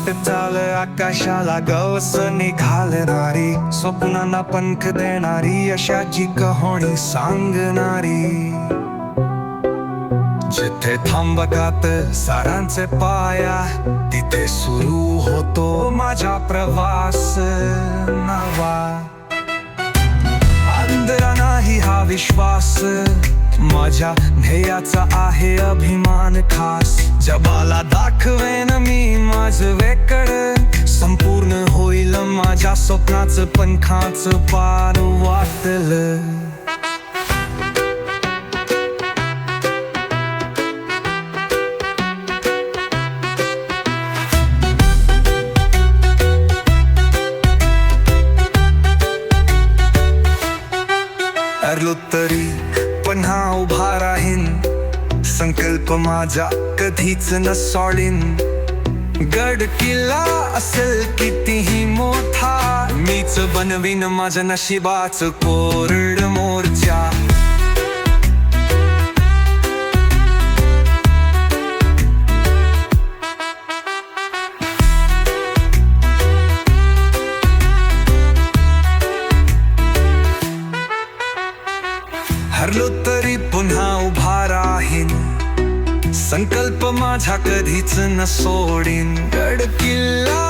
वाटचाल आकाशाला गवस निघालणारी, स्वप्नांना पंख देणारी, यशाची कहाणी सांगणारी. जिथे थांबतात सारांचे पाया, तिथे सुरू होतो माझा प्रवास नवा. अंधळा नाही हा विश्वास, माझ्या ध्येयाचा आहे अभिमान खास. जगाला दाखवेन मी माझं वेकड, संपूर्ण होईल माझ्या स्वप्नाचं पंखाचं पार वाटलं. हरलो तरी पुन्हा उभा राहीन, संकल्प माझा कधीच न सोडीन. गड किल्ला असेल कितीही मोठा, मीच बनवीन माझ्या नशिबाचं कोरड मोर्चा. हरलो तरी पुन्हा उभा राहीन, संकल्प माझा कधीच न सोडीन. गड किल्ला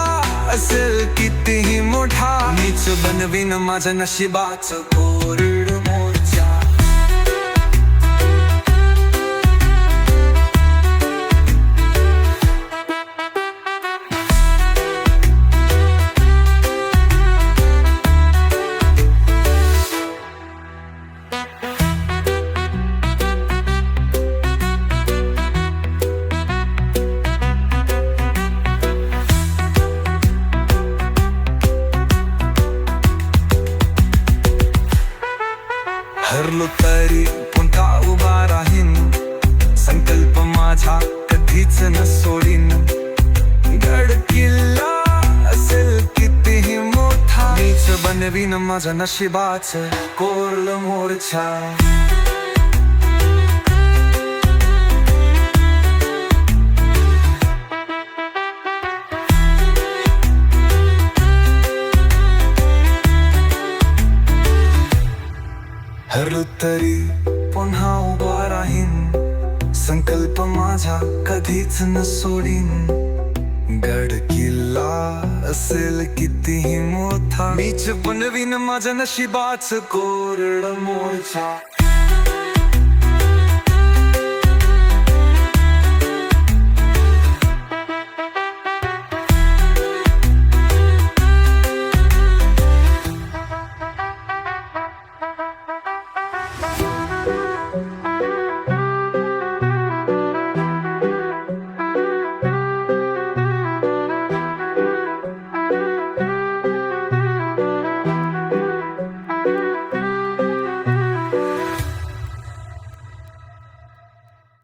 असेल कितीही मोठा, मीच बनवीन माझ्या नशिबाचं कोरड मोर्चा. हरलो तरी पुन्हा उभा राहीन, संकल्प माझा कधीच न सोडीन. गड किल्ला असेल कितीही मोठा, मीच बनवीन माझ्या नशिबाचं कोरड मोर्चा. हरलो तरी पुन्हा उभा राहीन, संकल्प माझा कधीच न सोडीन. गड किल्ला असेल कितीही मोठा, मीच बनवीन माझ्या नशिबाचं कोरड मोर्चा.